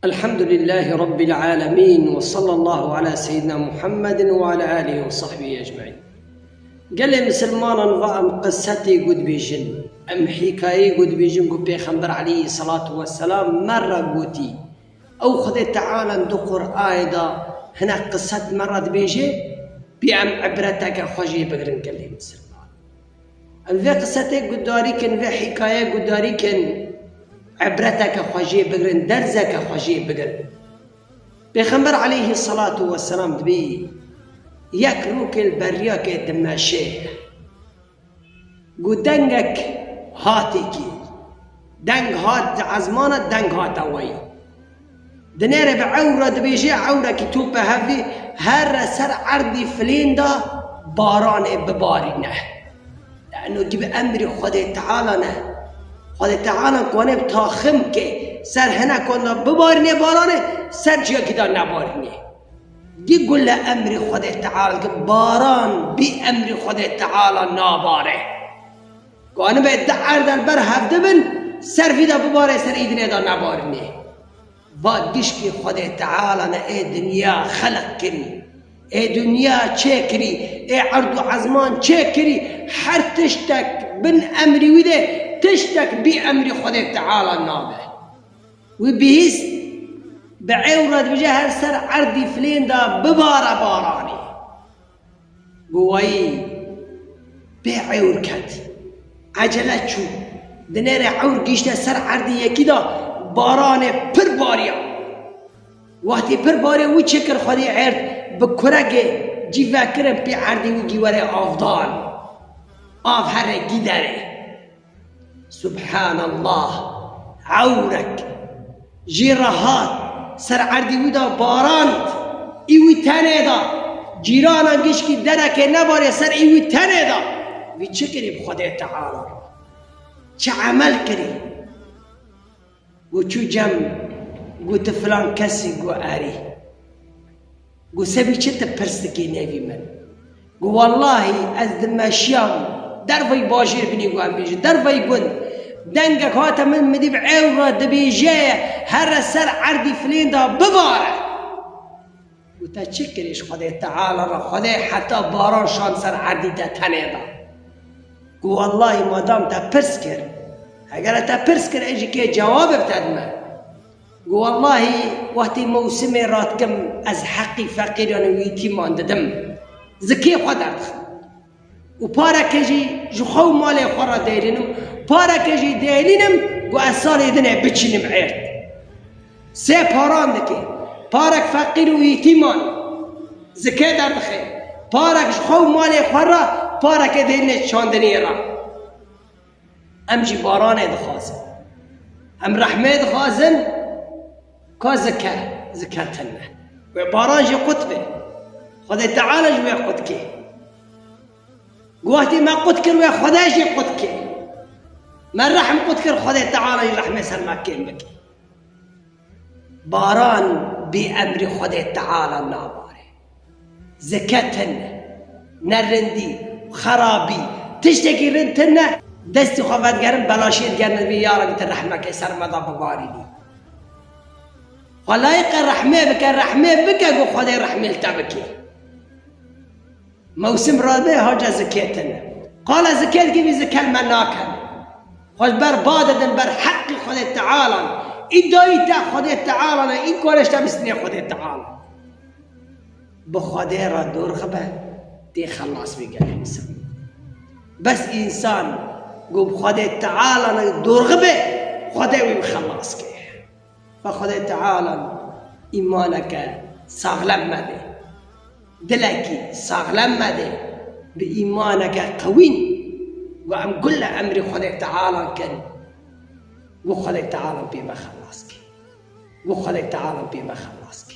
الحمد لله رب العالمين وصلى الله على سيدنا محمد وعلى آله وصحبه أجمعين. قال لي مسلمان وام قصتي قد بيجن ام حكاية قد بيجن قد بيخنبر عليه الصلاة والسلام مرة قوتي او خذ تعالى ندقر آيدا هنا قصة مرة بيجي بأم عبرتك خوجي بقرن. قال لي مسلمان ام في قصتي قد داريكن في حكاية قد داريكن عبرتك خوجي بقرن درزك خوجي بقرن. بيخنبر عليه الصلاة والسلام دبي يكروك البرياك دماشيه قدنك هاتيكي دنگ هات عزمانة دنگ هات اوي دنير بعورة دبيجي عورة كي توبة هفي هر سر عردي فلين دا باران ببارينه لأنه دي بأمر خد تعالى نه خد تعالى كونه بتاخم كي سر هنا كونه ببارينه بارانه سر جيا كده نبارينه دي قل أمر خدا تعالى باران بأمر خدا تعالى ناباره كأنه بيدعر در بر هفدبن سر في ده بباره سر إيدنه ده نبارنه وادش كي خدا تعالى نه اي دنيا خلق كري اي دنيا چه كري اي عرض و عزمان چه كري هر تشتك بن أمري وده تشتك بأمر خدا تعالى نابه وبهيس بعورد بجهر سر عردي فلين دا ببارة باراني قوي بعور كد عجلت شو دنير عور قيشتا سر عردي يكيدا باراني پر باريا وقتی پر باريا وچكر خودي عرد بكرگه جي فاكرم بي عردي وگيوره آفدان آف هر گيدره سبحان الله عورك جيرهات سر عردی ودا باراند ایوی تنه دا جیران انگیش کی درکه نباره سر ایوی تنه دا وی چه کری بخدا تعالی چه عمل کری و چو جم گوت فلان کسی گو آری گو سبی چه تپرستکی نوی من گو والله از دمشیام در وی باشیر بینی گو هم بیجی در وی گند دنگك هاتا من مدي بعورة دبيجيه هر سر عردي فلين دا بباره وتشكريش خدي تعالى را خدي حتى باران شان سر عردي دا تنه دا قو والله مادام تا پرسكر اگر تا پرسكر اجي كي جواب بتدمه قو والله وقتي موسمي راتكم از حقي فقيران ويتي مانددم زكي خدرت و پارک جی جخو مال خورا دیرینم پارک جی دیرینم گو اصال ایدنه بچینم عرد سه پاران دکی پارک فقیر و یتیمان زکه در دخه پارک جخو مال خورا پارک دیرینه چاندنی را ام جی باران دخوازن ام رحمه دخوازن که زکه تنه و باران جی قطبه خدا تعالی جوی قطبه قوتي ما قد كر ويا خداجي قد كر من رحم قد كر خدا تعالى رحمه سلمك كين بك باران بأمر خدا تعالى ناباره زكاتنا نرندي خرابي تشتكي رنتنا دستي خفت قرن بلاشيت قرن بي يا رب ترحمك سر مضى بباريني خلايق الرحمه بك قو خدا رحمه التبكي موسم رابع هاجا زكاتنا قال زكاة كيف زكاة المناكن خوش بر باددن بر حق خدا تعالى ادعي تا خدا تعالى این کارش تا بسنی خدا تعالى بخدا را دور خبه تی خلاص بگه انسان بس انسان گو بخدا تعالى دور خبه خدا وی خلاص که فخدا تعالى ایمانک ساغلم مده دلكي ساغلم مده بإيمانك قوين وعم كل أمر خدا تعالى كن وخدا تعالى بما خلاصك وخدا تعالى بما خلاصك